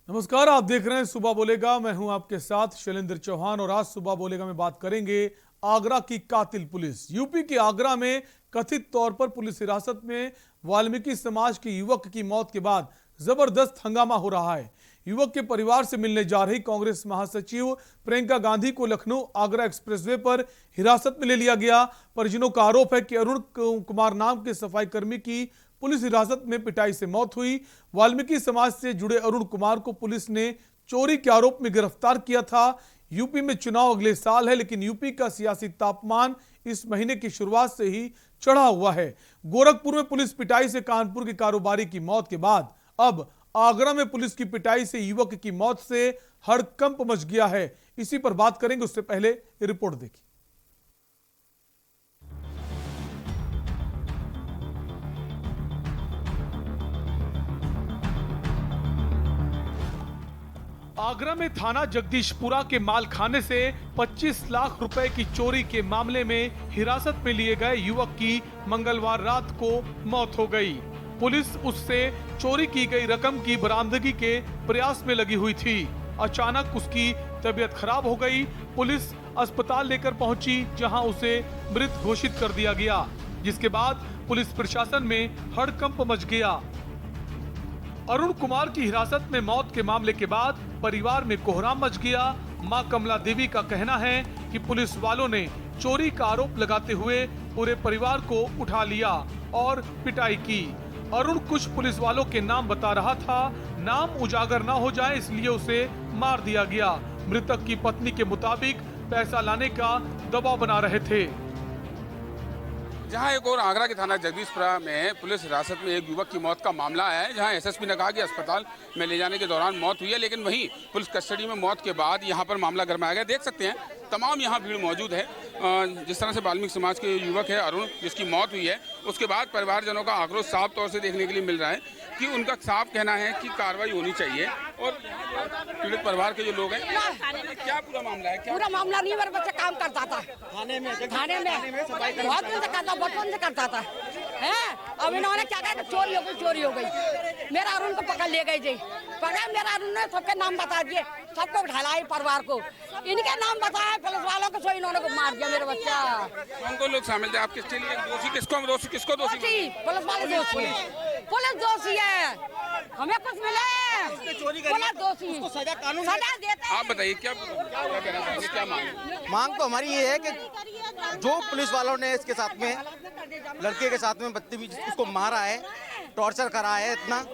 नमस्कार, आप देख रहे हैं सुबह बोलेगा। मैं हूं आपके साथ शैलेंद्र चौहान और आज सुबह बोलेगा में बात करेंगे आगरा की कातिल पुलिस। यूपी के आगरा में कथित तौर पर पुलिस हिरासत में वाल्मीकि समाज के युवक की मौत के बाद जबरदस्त हंगामा हो रहा है। युवक के परिवार से मिलने जा रही कांग्रेस महासचिव प्रियंका गांधी को लखनऊ आगरा एक्सप्रेसवे पर हिरासत में ले लिया गया। परिजनों का आरोप है कि अरुण कुमार नाम के सफाई कर्मी की पुलिस हिरासत में पिटाई से मौत हुई। वाल्मीकि समाज से जुड़े अरुण कुमार को पुलिस ने चोरी के आरोप में गिरफ्तार किया था। यूपी में चुनाव अगले साल है, लेकिन यूपी का सियासी तापमान इस महीने की शुरुआत से ही चढ़ा हुआ है। गोरखपुर में पुलिस पिटाई से कानपुर के कारोबारी की मौत के बाद अब आगरा में पुलिस की पिटाई से युवक की मौत से हड़कंप मच गया है। इसी पर बात करेंगे, उससे पहले ये रिपोर्ट देखिए। आगरा में थाना जगदीशपुरा के मालखाने से 25 लाख रुपए की चोरी के मामले में हिरासत में लिए गए युवक की मंगलवार रात को मौत हो गई। पुलिस उससे चोरी की गई रकम की बरामदगी के प्रयास में लगी हुई थी। अचानक उसकी तबीयत खराब हो गई। पुलिस अस्पताल लेकर पहुंची, जहां उसे मृत घोषित कर दिया गया, जिसके बाद पुलिस प्रशासन में हड़कंप मच गया। अरुण कुमार की हिरासत में मौत के मामले के बाद परिवार में कोहराम मच गया। मां कमला देवी का कहना है कि पुलिस वालों ने चोरी का आरोप लगाते हुए पूरे परिवार को उठा लिया और पिटाई की। अरुण कुछ पुलिस वालों के नाम बता रहा था, नाम उजागर ना हो जाए इसलिए उसे मार दिया गया। मृतक की पत्नी के मुताबिक पैसा लाने का दबाव बना रहे थे। जहां एक और आगरा के थाना जगदीशपुरा में पुलिस हिरासत में एक युवक की मौत का मामला है, जहां एसएसपी ने कहा कि अस्पताल में ले जाने के दौरान मौत हुई है, लेकिन वहीं पुलिस कस्टडी में मौत के बाद यहां पर मामला गरमाया गया। देख सकते हैं तमाम यहां भीड़ मौजूद है। जिस तरह से वाल्मीकि समाज के युवक है अरुण, जिसकी मौत हुई है, उसके बाद परिवारजनों का आक्रोश साफ तौर से देखने के लिए मिल रहा है कि उनका साफ कहना है कि कार्रवाई होनी चाहिए। और पीड़ित परिवार के जो लोग हैं, क्या पूरा मामला है? पूरा मामला नहीं, मेरा बच्चा काम करता था थाने में बहुत दिन से करता, बचपन से करता था है। अब इन्होंने क्या कहा, चोरी हो गई। मेरा अरुण को पकड़ ले गई जी, पकड़ा। मेरा अरुण ने सबके नाम बता दिए, सबको उठाया परिवार को, इनके नाम बताया पुलिस वालों को, सो इन्होंने को मार दिया मेरा बच्चा। कौन लोग शामिल थे आपके लिए? दोषी किसको दोषी? पुलिस वाले दोषी है, पुलिस दोषी है। हमें कुछ मिले, पुलिस दोषी, सजा देते। आप बताइए क्या कहना चाहेंगे, क्या मांग तो हमारी ये है कि जो पुलिस वालों ने इसके साथ में लड़के के साथ में बदतमीजी उसको मारा है, टॉर्चर करा है इतना,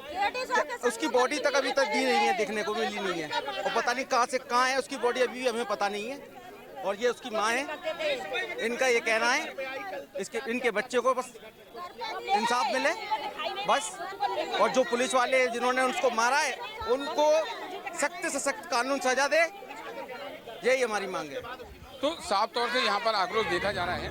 उसकी बॉडी तक अभी तक दी नहीं है, देखने को मिली नहीं है। और पता नहीं कहाँ से कहाँ है उसकी बॉडी, अभी हमें पता नहीं है। और ये उसकी माँ है, इनका ये कहना है इनके बच्चे को बस इंसाफ मिले बस। और जो पुलिस वाले जिन्होंने उसको मारा है उनको सख्त से सख्त कानून सजा दे, यही हमारी मांग है। तो साफ तौर से यहाँ पर आक्रोश देखा जा रहा है।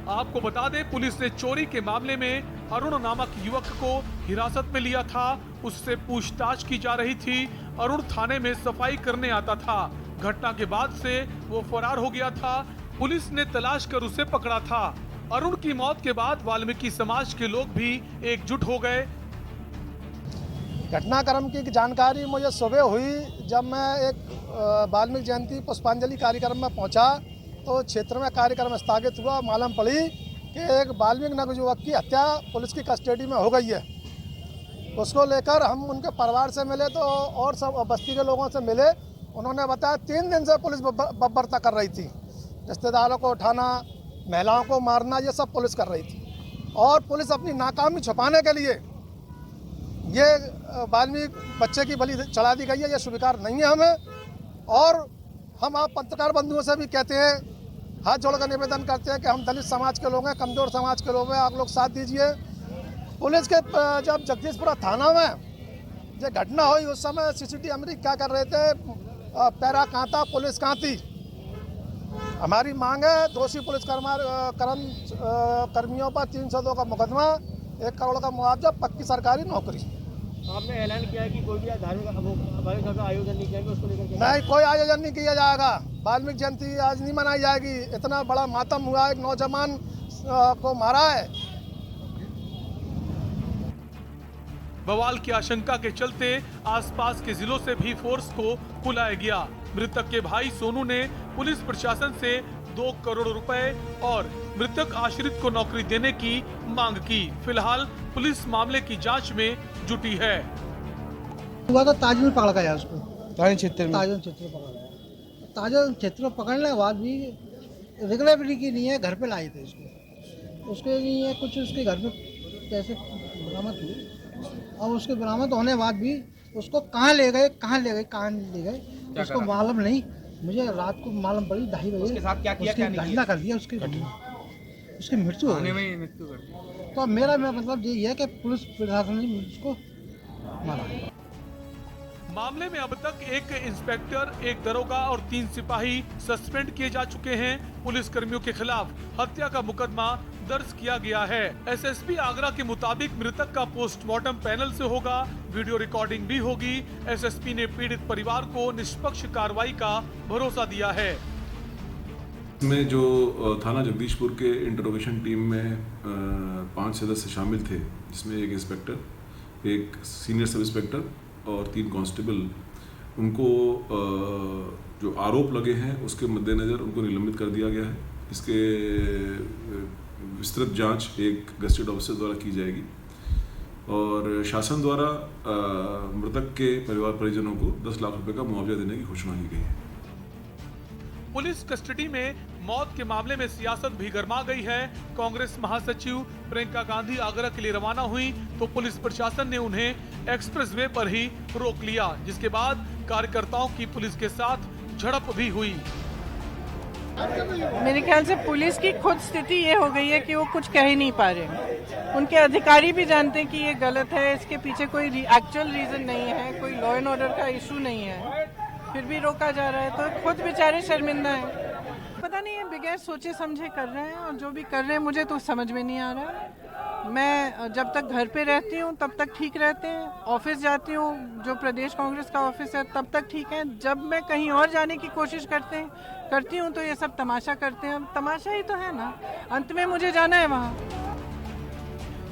आपको बता दें, पुलिस ने चोरी के मामले में अरुण नामक युवक को हिरासत में लिया था। उससे पूछताछ की जा रही थी। अरुण थाने में सफाई करने आता था। घटना के बाद से वो फरार हो गया था। पुलिस ने तलाश कर उसे पकड़ा था। अरुण की मौत के बाद वाल्मीकि समाज के लोग भी एकजुट हो गए। घटनाक्रम की जानकारी मुझे सुबह हुई, जब मैं एक वाल्मीकि जयंती पुष्पांजलि कार्यक्रम में पहुंचा तो क्षेत्र में कार्यक्रम स्थगित हुआ। मालूम पड़ी कि एक वाल्मीकि नगर युवक की हत्या पुलिस की कस्टडी में हो गई है। उसको लेकर हम उनके परिवार से मिले तो और सब बस्ती के लोगों से मिले। उन्होंने बताया 3 दिन से पुलिस बर्बरता कर रही थी, रिश्तेदारों को उठाना, महिलाओं को मारना, ये सब पुलिस कर रही थी। और पुलिस अपनी नाकामी छुपाने के लिए ये वाल्मीकि बच्चे की बलि चढ़ा दी गई है, ये स्वीकार नहीं है हमें। और हम आप पत्रकार बंधुओं से भी कहते हैं, हाथ जोड़कर निवेदन करते हैं कि हम दलित समाज के लोग हैं, कमजोर समाज के लोग हैं, आप लोग साथ दीजिए। पुलिस के जब जगदीशपुरा थाना में ये घटना हुई उस समय सीसीटीवी अमरीक क्या कर रहे थे, पैरा कांता, पुलिस कांती। हमारी मांग है दोषी पुलिस कर्मियों पर 302 का मुकदमा, 1 करोड़ का मुआवजा, पक्की सरकारी नौकरी। आपने ऐलान किया है कि कोई भी धार्मिक आयोजन नहीं किया उसको लेकर? नहीं, कोई आयोजन नहीं किया जाएगा। वाल्मीकि जयंती आज नहीं मनाई जाएगी। इतना बड़ा मातम हुआ, एक नौजवान को मारा है। बवाल की आशंका के चलते आसपास के जिलों से भी फोर्स को बुलाया गया। मृतक के भाई सोनू ने पुलिस प्रशासन से 2 करोड़ रुपए और मृतक आश्रित को नौकरी देने की मांग की। फिलहाल पुलिस मामले की जांच में जुटी है। हुआ तो ताज में पकड़ गया उसको, थाने क्षेत्र में ताजन क्षेत्र में पकड़ गया। ताजन क्षेत्र में पकड़ने के बाद भी रेगुलरिटी की नहीं है, घर पे लाए थे उसको, उसके नहीं है कुछ, उसके घर में पैसे बरामद हुए और उसके बरामद होने के बाद भी उसको कहाँ ले गए उसको मालूम नहीं। मुझे रात को मालूम पड़ी 2:30 बजे उसके साथ क्या किया, क्या नहीं घटना कर दिया, उसकी मृत्यु हो गई। तो मेरा मतलब यही है कि पुलिस प्रशासन ने उसको मारा। मामले में अब तक एक इंस्पेक्टर, एक दरोगा और 3 सिपाही सस्पेंड किए जा चुके हैं। पुलिस कर्मियों के खिलाफ हत्या का मुकदमा दर्ज किया गया है। एसएसपी आगरा के मुताबिक मृतक का पोस्टमार्टम पैनल से होगा, वीडियो रिकॉर्डिंग भी होगी। एसएसपी ने पीड़ित परिवार को निष्पक्ष कार्रवाई का भरोसा दिया है। में जो थाना जगदीशपुर के इंटरोगेशन टीम में 5 सदस्य शामिल थे, जिसमें एक इंस्पेक्टर, एक सीनियर सब इंस्पेक्टर और 3 कांस्टेबल, उनको जो आरोप लगे हैं उसके मद्देनज़र उनको निलंबित कर दिया गया है। इसके विस्तृत जांच एक गजेटेड ऑफिसर द्वारा की जाएगी और शासन द्वारा मृतक के परिवार परिजनों को 10 लाख रुपए का मुआवजा देने की घोषणा की गई है। पुलिस कस्टडी में मौत के मामले में सियासत भी गर्मा गई है। कांग्रेस महासचिव प्रियंका गांधी आगरा के लिए रवाना हुई तो पुलिस प्रशासन ने उन्हें एक्सप्रेसवे पर ही रोक लिया, जिसके बाद कार्यकर्ताओं की पुलिस के साथ झड़प भी हुई। मेरे ख्याल से पुलिस की खुद स्थिति ये हो गई है कि वो कुछ कह ही नहीं पा रहे। उनके अधिकारी भी जानते हैं कि ये गलत है, इसके पीछे कोई एक्चुअल रीजन नहीं है, कोई लॉ एंड ऑर्डर का इशू नहीं है, फिर भी रोका जा रहा है। तो खुद बेचारे शर्मिंदा हैं। पता नहीं है, बगैर सोचे समझे कर रहे हैं और जो भी कर रहे हैं मुझे तो समझ में नहीं आ रहा है। मैं जब तक घर पे रहती हूँ तब तक ठीक रहते हैं, ऑफिस जाती हूँ जो प्रदेश कांग्रेस का ऑफिस है तब तक ठीक है। जब मैं कहीं और जाने की कोशिश करती हूँ तो ये सब तमाशा करते हैं। तमाशा ही तो है ना, अंत में मुझे जाना है वहाँ।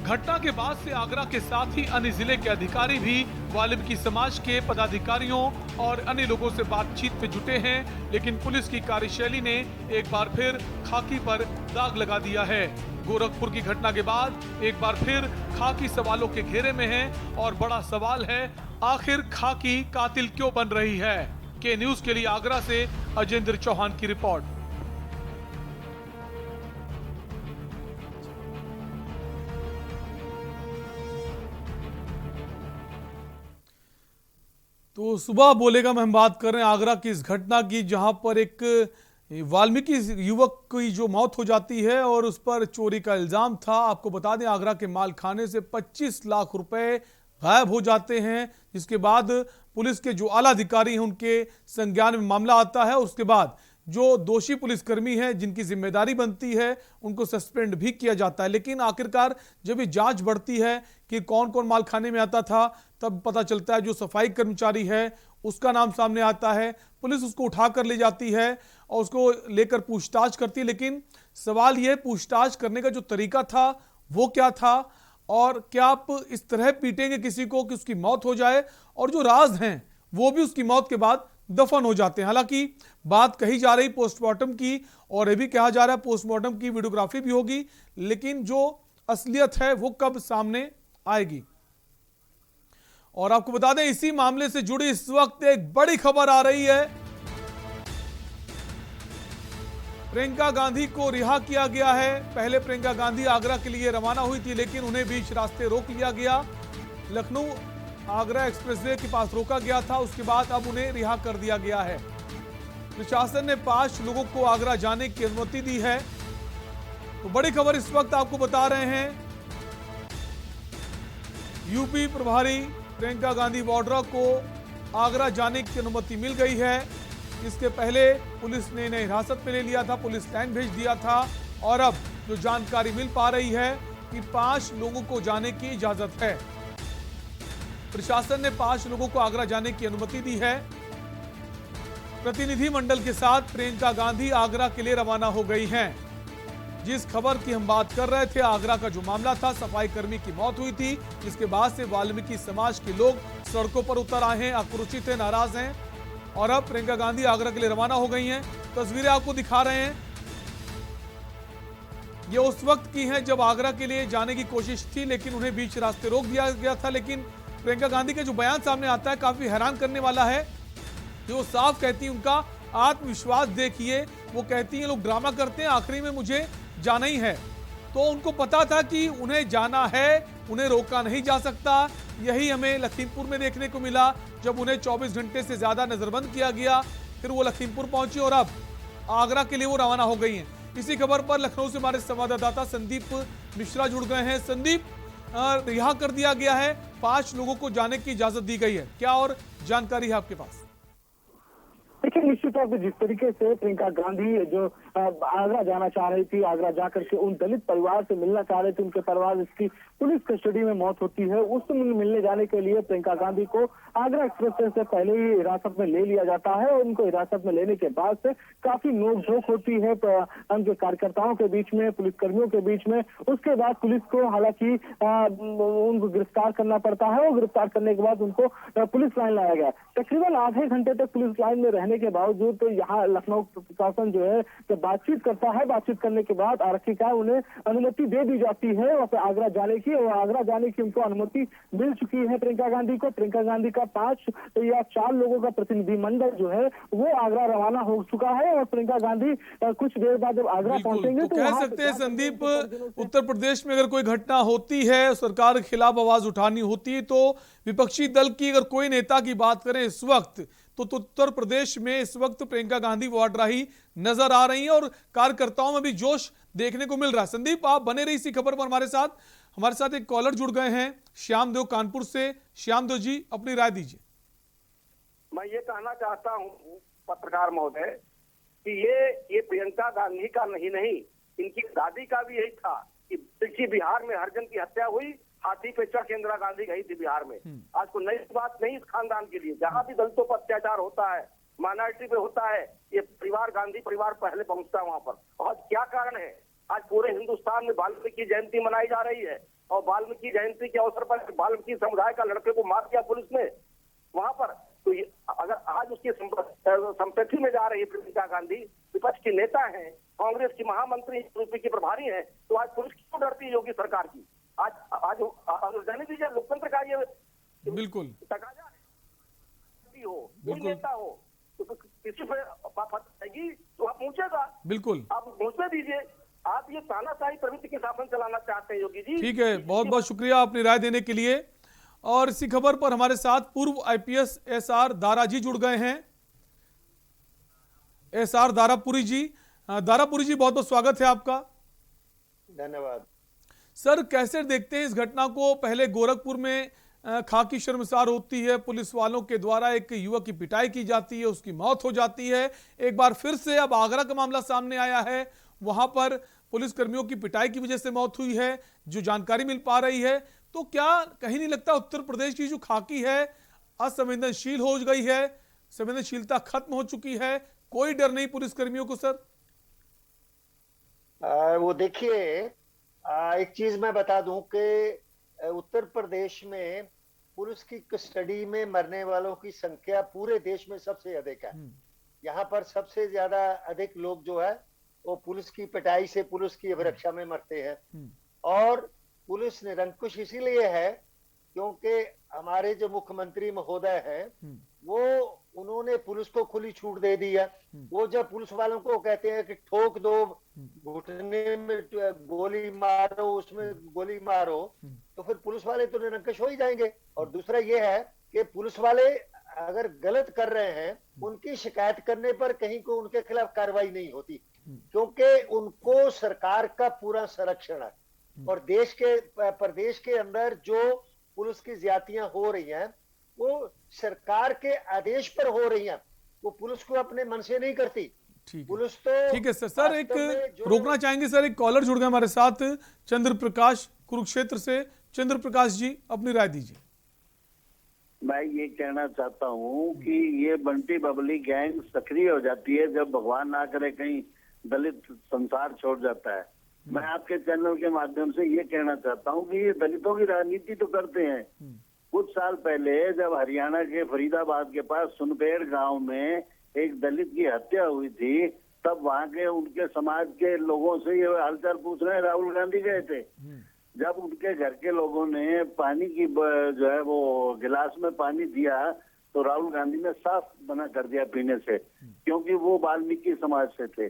घटना के बाद से आगरा के साथ ही अन्य जिले के अधिकारी भी वाल्मीकि समाज के पदाधिकारियों और अन्य लोगों से बातचीत में जुटे हैं, लेकिन पुलिस की कार्यशैली ने एक बार फिर खाकी पर दाग लगा दिया है। गोरखपुर की घटना के बाद एक बार फिर खाकी सवालों के घेरे में है और बड़ा सवाल है, आखिर खाकी कातिल क्यों बन रही है। के न्यूज के लिए आगरा से अजेंद्र चौहान की रिपोर्ट। तो सुबह बोलेगा में हम बात कर रहे हैं आगरा की इस घटना की, जहां पर एक वाल्मीकि युवक की जो मौत हो जाती है और उस पर चोरी का इल्जाम था। आपको बता दें, आगरा के मालखाने से 25 लाख रुपए गायब हो जाते हैं, जिसके बाद पुलिस के जो आला अधिकारी हैं उनके संज्ञान में मामला आता है। उसके बाद जो दोषी पुलिसकर्मी हैं जिनकी जिम्मेदारी बनती है उनको सस्पेंड भी किया जाता है। लेकिन आखिरकार जब ये जांच बढ़ती है कि कौन कौन मालखाने में आता था, तब पता चलता है जो सफाई कर्मचारी है उसका नाम सामने आता है। पुलिस उसको उठा कर ले जाती है और उसको लेकर पूछताछ करती है। लेकिन सवाल यह, पूछताछ करने का जो तरीका था वो क्या था, और क्या आप इस तरह पीटेंगे किसी को कि उसकी मौत हो जाए, और जो राज हैं वो भी उसकी मौत के बाद दफन हो जाते हैं। हालांकि बात कही जा रही पोस्टमार्टम की, और यह भी कहा जा रहा है पोस्टमार्टम की वीडियोग्राफी भी होगी, लेकिन जो असलियत है वो कब सामने आएगी। और आपको बता दें, इसी मामले से जुड़ी इस वक्त एक बड़ी खबर आ रही है। प्रियंका गांधी को रिहा किया गया है। पहले प्रियंका गांधी आगरा के लिए रवाना हुई थी, लेकिन उन्हें बीच रास्ते रोक लिया गया। लखनऊ आगरा एक्सप्रेसवे के पास रोका गया था, उसके बाद अब उन्हें रिहा कर दिया गया है। प्रशासन ने 5 लोगों को आगरा जाने की अनुमति दी है। तो बड़ी खबर इस वक्त आपको बता रहे हैं, यूपी प्रभारी प्रियंका गांधी वाड्रा को आगरा जाने की अनुमति मिल गई है। इसके पहले पुलिस ने इन्हें हिरासत में ले लिया था, पुलिस लाइन भेज दिया था, और अब जो जानकारी मिल पा रही है कि 5 लोगों को जाने की इजाजत है। प्रशासन ने 5 लोगों को आगरा जाने की अनुमति दी है। प्रतिनिधि मंडल के साथ प्रियंका गांधी आगरा के लिए रवाना हो गई हैं। जिस खबर की हम बात कर रहे थे, आगरा का जो मामला था, सफाई कर्मी की मौत हुई थी, जिसके बाद से वाल्मीकि समाज के लोग सड़कों पर उतर आए हैं, आक्रोशित हैं, नाराज हैं और अब प्रियंका गांधी आगरा के लिए रवाना हो गई हैं। तस्वीरें आपको दिखा रहे हैं, ये उस वक्त की हैं जब आगरा के लिए जाने की कोशिश थी, लेकिन उन्हें बीच रास्ते रोक दिया गया था। लेकिन प्रियंका गांधी का जो बयान सामने आता है काफी हैरान करने वाला है। जो साफ कहती है, उनका आत्मविश्वास देखिए, वो कहती है लोग ड्रामा करते हैं, आखिरी में मुझे जाना ही है। तो उनको पता था कि उन्हें जाना है, उन्हें रोका नहीं जा सकता। यही हमें लखीमपुर में देखने को मिला, जब उन्हें 24 घंटे से ज्यादा नजरबंद किया गया, फिर वो लखीमपुर पहुंची और अब आगरा के लिए वो रवाना हो गई हैं। इसी खबर पर लखनऊ से हमारे संवाददाता संदीप मिश्रा जुड़ गए हैं। संदीप, रिहा कर दिया गया है, 5 लोगों को जाने की इजाजत दी गई है, क्या और जानकारी है आपके पास? देखिए, निश्चित तौर पर जिस तरीके से प्रियंका गांधी जो आगरा जाना चाह रही थी, आगरा जाकर के उन दलित परिवार से मिलना चाह रहे थे, उनके परिवार इसकी पुलिस कस्टडी में मौत होती है, उस मिलने जाने के लिए प्रियंका गांधी को आगरा एक्सप्रेस से पहले ही हिरासत में ले लिया जाता है और उनको हिरासत में लेने के बाद से काफी नोकझोंक होती है उनके कार्यकर्ताओं के बीच में, पुलिसकर्मियों के बीच में। उसके बाद पुलिस को हालांकि उनको गिरफ्तार करना पड़ता है और गिरफ्तार करने के बाद उनको पुलिस लाइन लाया गया। तकरीबन आधे घंटे तक पुलिस लाइन में रहने के बावजूद तो यहाँ लखनऊ प्रशासन जो है जब बातचीत करता है, बातचीत करने के बाद आरक्षिका उन्हें अनुमति दे दी जाती है और आगरा जाने की, और आगरा जाने की उनको अनुमति मिल चुकी है प्रियंका गांधी को। प्रियंका गांधी का 5 या 4 लोगों का प्रतिनिधिमंडल जो है वो आगरा रवाना हो चुका है और प्रियंका गांधी कुछ देर बाद जब आगरा पहुंचेंगे तो कह सकते हैं संदीप, उत्तर प्रदेश में अगर कोई घटना होती है, सरकार के खिलाफ आवाज उठानी होती है, तो विपक्षी दल की अगर कोई नेता की बात करें इस वक्त, तो उत्तर प्रदेश में इस वक्त प्रियंका गांधी वाड्राही नजर आ रही हैं और कार्यकर्ताओं में भी जोश देखने को मिल रहा है। संदीप, आप बने रही इसी खबर पर हमारे साथ एक कॉलर जुड़ गए हैं, श्यामदेव कानपुर से। श्यामदेव जी, अपनी राय दीजिए। मैं ये कहना चाहता हूँ पत्रकार महोदय कि ये प्रियंका गांधी का नहीं, इनकी दादी का भी यही था कि बिहार में हरिजन की हत्या हुई, हाथी पे चढ़ के इंदिरा गांधी गई थी बिहार में। आज को नई बात नहीं इस खानदान के लिए, जहाँ भी दलितों पर अत्याचार होता है, माइनॉरिटी पे होता है, ये परिवार गांधी परिवार पहले पहुंचता है वहां पर। और क्या कारण है, आज पूरे हिंदुस्तान में वाल्मीकि जयंती मनाई जा रही है और वाल्मीकि जयंती के अवसर पर वाल्मीकि समुदाय का लड़के को मार दिया पुलिस ने वहां पर। तो अगर आज उसकी संपत्ति में जा रही है प्रियंका गांधी, विपक्ष की नेता है, कांग्रेस की महामंत्री, यूपी की प्रभारी है, तो आज पुलिस क्यों डरती है योगी सरकार की? आज जाने दीजिए, लोकतंत्र का ये बिल्कुल तकाजा हो, कोई नेता हो तो किसी पे फटेगी तो आप पहुंचेगा, बिल्कुल आप पहुंचने दीजिए। आप ये तानाशाही प्रवृत्ति के शासन चलाना चाहते हैं योगी जी। ठीक है, बहुत बहुत शुक्रिया अपनी राय देने के लिए। और इसी खबर पर हमारे साथ पूर्व आईपीएस एसआर दारा जी जुड़ गए हैं। एसआर दारापुरी जी, बहुत बहुत स्वागत है आपका। धन्यवाद सर, कैसे देखते हैं इस घटना को? पहले गोरखपुर में खाकी शर्मसार होती है, पुलिस वालों के द्वारा एक युवक की पिटाई की जाती है, उसकी मौत हो जाती है। एक बार फिर से अब आगरा का मामला सामने आया है, वहां पर पुलिस कर्मियों की पिटाई की वजह से मौत हुई है, जो जानकारी मिल पा रही है। तो क्या कहीं नहीं लगता उत्तर प्रदेश की जो खाकी है असंवेदनशील हो गई है, संवेदनशीलता खत्म हो चुकी है, कोई डर नहीं पुलिस कर्मियों को? सर वो देखिए, एक चीज मैं बता दूं कि उत्तर प्रदेश में पुलिस की कस्टडी में मरने वालों की संख्या पूरे देश में सबसे अधिक है। यहाँ पर सबसे ज्यादा अधिक लोग जो है वो पुलिस की पिटाई से, पुलिस की अभिरक्षा में मरते हैं। और पुलिस निरंकुश इसीलिए है क्योंकि हमारे जो मुख्यमंत्री महोदय हैं वो उन्होंने पुलिस को खुली छूट दे दी है। वो जब पुलिस वालों को कहते हैं कि ठोक दो, घुटने में गोली मारो, उसमें गोली मारो, तो फिर पुलिस वाले तो निरंकुश हो ही जाएंगे। और दूसरा ये है कि पुलिस वाले अगर गलत कर रहे हैं, उनकी शिकायत करने पर कहीं को उनके खिलाफ कार्रवाई नहीं होती, क्योंकि उनको सरकार का पूरा संरक्षण है। और देश के प्रदेश के अंदर जो पुलिस की ज्यादतियां हो रही हैं वो सरकार के आदेश पर हो रही हैं, वो पुलिस को अपने मन से नहीं करती। पुलिस तो ठीक है सर, एक रोकना चाहेंगे सर, एक कॉलर जुड़ गए हमारे साथ, चंद्र प्रकाश कुरुक्षेत्र से। चंद्र प्रकाश जी, अपनी राय दीजिए। मैं ये कहना चाहता हूँ कि ये बंटी बबली गैंग सक्रिय हो जाती है जब भगवान ना करे कहीं दलित संसार छोड़ जाता है। मैं आपके चैनल के माध्यम से ये कहना चाहता हूँ कि ये दलितों की राजनीति तो करते हैं। कुछ साल पहले जब हरियाणा के फरीदाबाद के पास सुनपेड़ गांव में एक दलित की हत्या हुई थी, तब वहां के उनके समाज के लोगों से ये हालचाल पूछ रहे हैं। राहुल गांधी गए थे, जब उनके घर के लोगों ने पानी की जो है वो गिलास में पानी दिया तो राहुल गांधी ने साफ मना कर दिया पीने से, क्योंकि वो वाल्मीकि समाज से थे।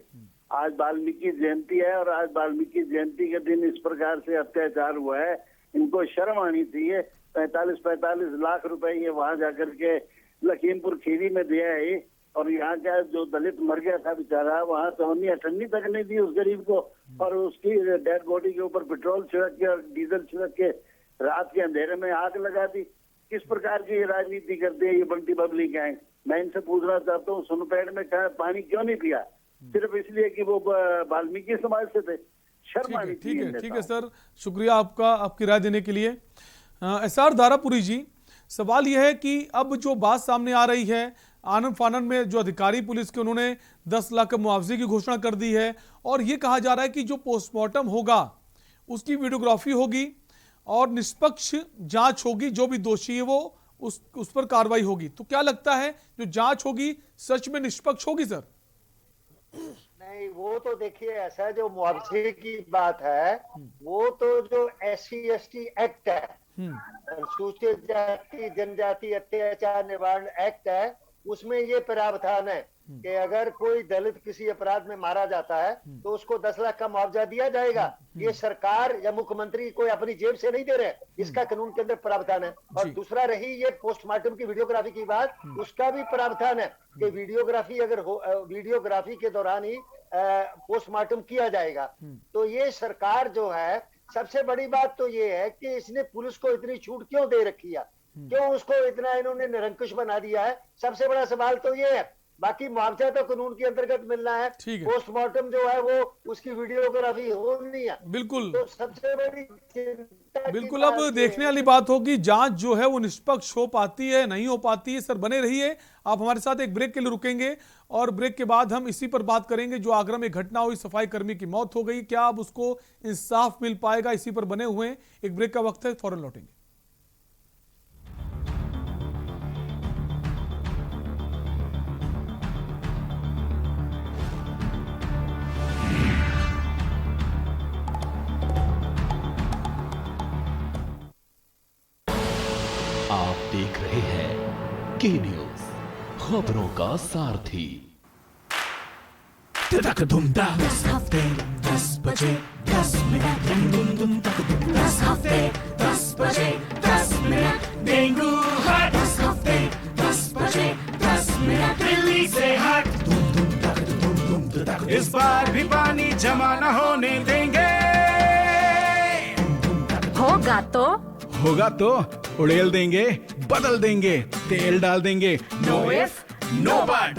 आज वाल्मीकि जयंती है और आज वाल्मीकि जयंती के दिन इस प्रकार से अत्याचार हुआ है, इनको शर्म आनी चाहिए। 45 लाख रुपए ये वहां जाकर के लखीमपुर खीरी में दिया है, और यहाँ का जो दलित मर गया था बेचारा, वहाँ चवन्नी अठन्नी तक नहीं दी उस गरीब को, और उसकी डेड बॉडी के ऊपर पेट्रोल छिड़क के और डीजल छिड़क के रात के अंधेरे में आग लगा दी। किस प्रकार की ये राजनीति करते हैं ये बंटी बबली गैंग? मैं इनसे पूछना चाहता हूँ, सुनपेड़ में पानी क्यों नहीं पिया? सिर्फ इसलिए कि वो वाल्मीकि समाज से थे। शर्म आनी चाहिए। ठीक है सर, शुक्रिया आपका, आपकी राय देने के लिए। SR दारापुरी जी, सवाल यह है कि अब जो बात सामने आ रही है, आनंद फानन में जो अधिकारी पुलिस के, उन्होंने 10 लाख मुआवजे की घोषणा कर दी है, और ये कहा जा रहा है कि जो पोस्टमार्टम होगा उसकी वीडियोग्राफी होगी और निष्पक्ष जांच होगी, जो भी दोषी है वो उस पर कार्रवाई होगी। तो क्या लगता है जो जांच होगी सच में निष्पक्ष होगी सर? नहीं, वो तो देखिए ऐसा जो मुआवजे की बात है, वो तो जो SC/ST एक्ट है, अनुसूचित जाति जनजाति अत्याचार निवारण एक्ट है, उसमें ये प्रावधान है कि अगर कोई दलित किसी अपराध में मारा जाता है तो उसको 10 लाख का मुआवजा दिया जाएगा। ये सरकार या मुख्यमंत्री कोई अपनी जेब से नहीं दे रहे, इसका कानून के अंदर प्रावधान है। और दूसरा रही ये पोस्टमार्टम की वीडियोग्राफी की बात, उसका भी प्रावधान है कि वीडियोग्राफी अगर हो, वीडियोग्राफी के दौरान ही पोस्टमार्टम किया जाएगा। तो ये सरकार जो है, सबसे बड़ी बात तो ये है कि इसने पुलिस को इतनी छूट क्यों दे रखी है, क्यों उसको इतना इन्होंने निरंकुश बना दिया है? सबसे बड़ा सवाल तो ये है। बाकी मुआवजा तो कानून के अंतर्गत मिलना है, पोस्टमार्टम जो है वो उसकी वीडियोग्राफी होनी है। बिल्कुल, तो सबसे बड़ी चिंता बिल्कुल अब देखने वाली बात होगी जांच जो है वो निष्पक्ष हो पाती है नहीं हो पाती है। सर बने रहिए, आप हमारे साथ एक ब्रेक के लिए रुकेंगे और ब्रेक के बाद हम इसी पर बात करेंगे। जो आगरा में घटना हुई, सफाई कर्मी की मौत हो गई, क्या अब उसको इंसाफ मिल पाएगा? इसी पर बने हुए हैं। एक ब्रेक का वक्त है, फौरन लौटेंगे। आप देख रहे हैं के न्यूज, खबरों का सारथी। 10 हफ्ते 10 बजे 10 मिनट, 10 हफ्ते 10 बजे 10 मिनट, डेंगू हट 10 हफ्ते 10 बजे 10 मिनट, दिल्ली से हट। इस बार भी पानी जमा न होने देंगे। होगा तो उड़ेल देंगे, बदल देंगे, तेल डाल देंगे। Know if no but.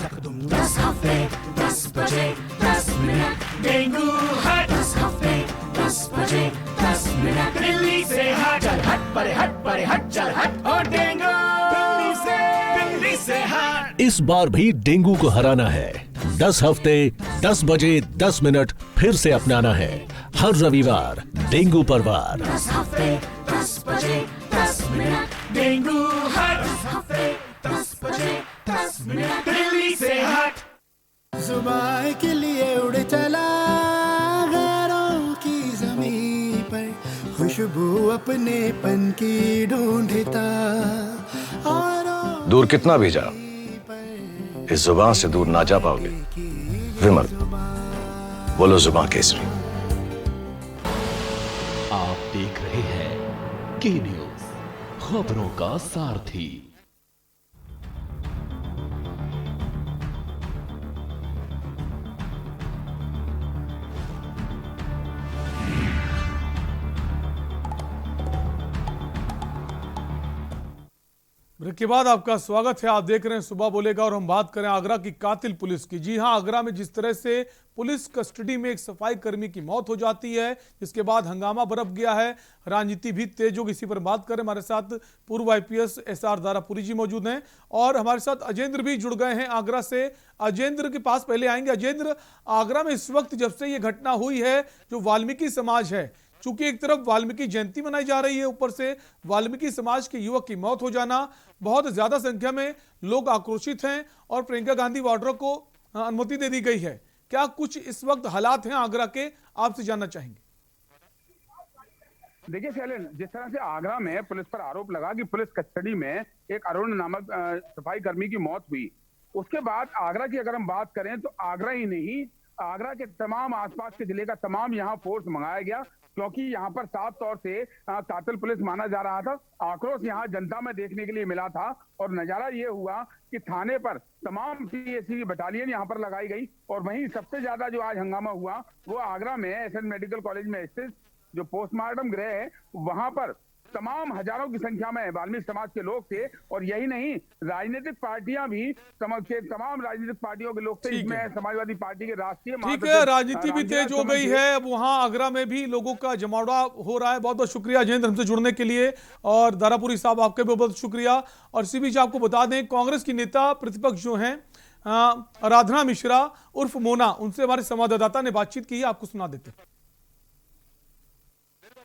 10 हफ्ते 10 बजे 10 मिनट, डेंगू हट 10 हफ्ते 10 बजे 10 मिनट, दिल्ली से हट। चल हट परे हट परे हट, चल हट और डेंगू दिल्ली से हट। इस बार भी डेंगू को हराना है। 10 हफ्ते 10 बजे 10 मिनट फिर से अपनाना है। हर रविवार डेंगू पर वार। 10 हफ्ते 10 बजे 10 मिनट, डेंगू हट 10 हफ्ते 10 बजे 10 मिनट, दिल्ली से हट। सुबह के लिए उड़ चला गैरों की ज़मीं पर, खुशबू अपने पन की ढूंढता। दूर कितना भी जा, इस जुबान से दूर ना जा पाओगे। विमल, बोलो जुबान केसरी। आप देख रहे हैं के न्यूज, खबरों का सारथी। ब्रेक के बाद आपका स्वागत है। आप देख रहे हैं सुबह बोलेगा और हम बात करें आगरा की कातिल पुलिस की। जी हां, आगरा में जिस तरह से पुलिस कस्टडी में एक सफाई कर्मी की मौत हो जाती है, जिसके बाद हंगामा बरप गया है, राजनीति भी तेज होगी। इसी पर बात करें, हमारे साथ पूर्व IPS SR दारापुरी जी मौजूद हैं और हमारे साथ अजेंद्र भी जुड़ गए हैं आगरा से। अजेंद्र के पास पहले आएंगे। अजेंद्र, आगरा में इस वक्त जब से ये घटना हुई है, जो वाल्मीकि समाज है, चूंकि एक तरफ वाल्मीकि जयंती मनाई जा रही है, ऊपर से वाल्मीकि समाज के युवक की मौत हो जाना, बहुत ज्यादा संख्या में लोग आक्रोशित हैं और प्रियंका गांधी वाड्रा को अनुमति दे दी गई है। क्या कुछ इस वक्त हालात हैं आगरा के, आपसे जानना चाहेंगे। देखिए शैलेंद्र, जिस तरह से आगरा में पुलिस पर आरोप लगा कि पुलिस कस्टडी में एक अरुण नामक सफाई कर्मी की मौत हुई, उसके बाद आगरा की अगर हम बात करें तो आगरा ही नहीं, आगरा के तमाम आसपास के जिले का तमाम यहाँ फोर्स मंगाया गया, क्योंकि यहाँ पर साफ तौर से कातिल पुलिस माना जा रहा था। आक्रोश यहाँ जनता में देखने के लिए मिला था और नजारा ये हुआ कि थाने पर तमाम PSC की बटालियन यहाँ पर लगाई गई। और वहीं सबसे ज्यादा जो आज हंगामा हुआ वो आगरा में SN मेडिकल कॉलेज में स्थित जो पोस्टमार्टम गृह है, वहां पर तमाम हजारों की संख्या में वाल्मीकि समाज के लोग थे। और यही नहीं, राजनीतिक पार्टियां भी, तमाम राजनीतिक पार्टियों के लोग थे, इसमें समाजवादी पार्टी के राष्ट्रीय ठीक है, राजनीति भी तेज हो गई है। अब वहां आगरा में भी लोगों का जमावड़ा हो रहा है। बहुत बहुत शुक्रिया अजेंद्र हमसे जुड़ने के लिए, और दारापुरी साहब आपके भी बहुत शुक्रिया। और इसी बीच आपको बता दें, कांग्रेस की नेता प्रतिपक्ष जो हैं आराधना मिश्रा उर्फ मोना, उनसे हमारे संवाददाता ने बातचीत की, आपको सुना देते हैं।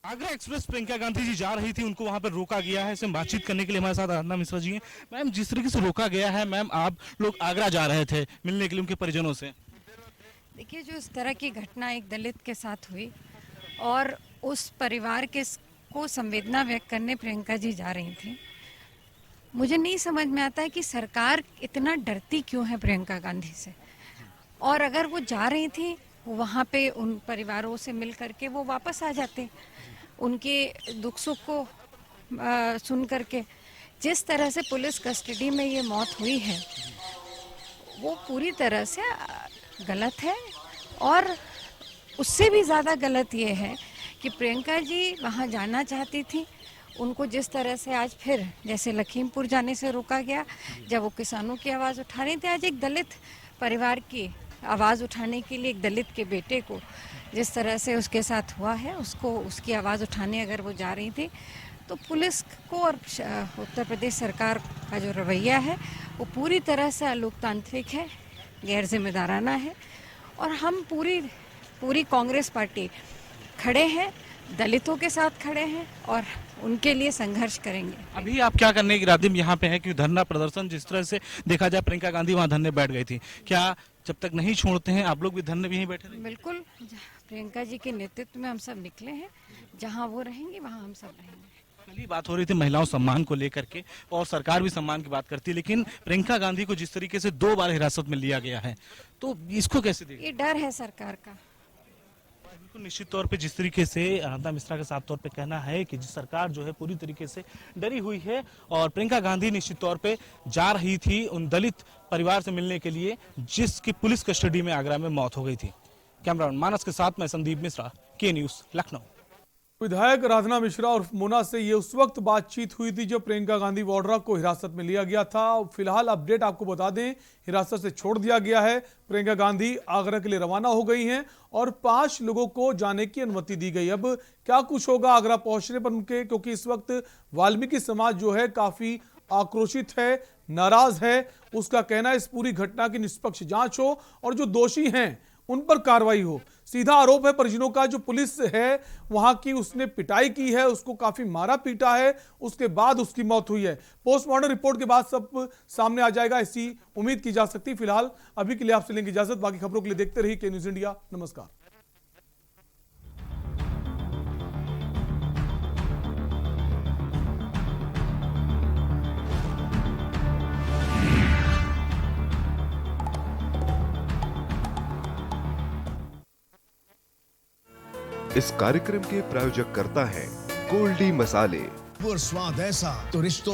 आगरा एक्सप्रेस प्रियंका गांधी जी जा रही थी, उनको वहां पर रोका गया है। इससे बातचीत करने के लिए हमारे साथ आराधना मिश्रा जी हैं। मैम, जिस तरीके से रोका गया है, मैम आप लोग आगरा जा रहे थे मिलने के लिए उनके परिजनों से। देखिए, जो इस तरह की घटना एक दलित के साथ हुई और उस परिवार के को संवेदना व्यक्त करने प्रियंका जी जा रही थी, मुझे नहीं समझ में आता है कि सरकार इतना डरती क्यों है प्रियंका गांधी से। और अगर वो जा रही थी वहाँ पे उन परिवारों से मिल करके वो वापस आ जाते, उनके दुख सुख को सुन करके। जिस तरह से पुलिस कस्टडी में ये मौत हुई है वो पूरी तरह से गलत है। और उससे भी ज़्यादा गलत ये है कि प्रियंका जी वहाँ जाना चाहती थी, उनको जिस तरह से आज फिर जैसे लखीमपुर जाने से रोका गया, जब वो किसानों की आवाज़ उठा रही थी, आज एक दलित परिवार की आवाज़ उठाने के लिए एक दलित के बेटे को जिस तरह से उसके साथ हुआ है, उसको उसकी आवाज़ उठाने अगर वो जा रही थी, तो पुलिस को और उत्तर प्रदेश सरकार का जो रवैया है वो पूरी तरह से अलोकतांत्रिक है, गैर जिम्मेदाराना है। और हम पूरी कांग्रेस पार्टी खड़े हैं, दलितों के साथ खड़े हैं और उनके लिए संघर्ष करेंगे। अभी आप क्या करने के इरादे में यहाँ पे हैं? कि धरना प्रदर्शन, जिस तरह से देखा जाए प्रियंका गांधी वहाँ धरने बैठ गई थी, क्या जब तक नहीं छोड़ते हैं आप लोग भी धरने में यहीं बैठे रहेंगे? बिल्कुल, प्रियंका जी के नेतृत्व में हम सब निकले हैं, जहाँ वो रहेंगी वहाँ हम सब रहेंगे। कल बात हो रही थी महिलाओं सम्मान को लेकर के, और सरकार भी सम्मान की बात करती है, लेकिन प्रियंका गांधी को जिस तरीके से 2 बार हिरासत में लिया गया है, तो इसको कैसे देखें? ये डर है सरकार का। बिल्कुल निश्चित तौर पे जिस तरीके से आराधना मिश्रा का साफ तौर पे कहना है कि सरकार जो है पूरी तरीके से डरी हुई है, और प्रियंका गांधी निश्चित तौर पे जा रही थी उन दलित परिवार से मिलने के लिए जिसकी पुलिस कस्टडी में आगरा में मौत हो गई थी। कैमरामैन मानस के साथ मैं संदीप मिश्रा, के न्यूज, लखनऊ। विधायक आराधना मिश्रा और मोना से ये उस वक्त बातचीत हुई थी जब प्रियंका गांधी वाड्रा को हिरासत में लिया गया था। फिलहाल अपडेट आपको बता दें, हिरासत से छोड़ दिया गया है। प्रियंका गांधी आगरा के लिए रवाना हो गई हैं और 5 लोगों को जाने की अनुमति दी गई। अब क्या कुछ होगा आगरा पहुंचने पर उनके, क्योंकि इस वक्त वाल्मीकि समाज जो है काफी आक्रोशित है, नाराज है। उसका कहना है इस पूरी घटना की निष्पक्ष जांच हो और जो दोषी हैं उन पर कार्रवाई हो। सीधा आरोप है परिजनों का, जो पुलिस है वहां की, उसने पिटाई की है, उसको काफी मारा पीटा है, उसके बाद उसकी मौत हुई है। पोस्टमार्टम रिपोर्ट के बाद सब सामने आ जाएगा, ऐसी उम्मीद की जा सकती है। फिलहाल अभी के लिए आपसे लेंगे इजाजत। बाकी खबरों के लिए देखते रहिए के न्यूज इंडिया। नमस्कार। इस कार्यक्रम के प्रायोजक करता है गोल्डी मसाले। स्वाद ऐसा तो रिश्तों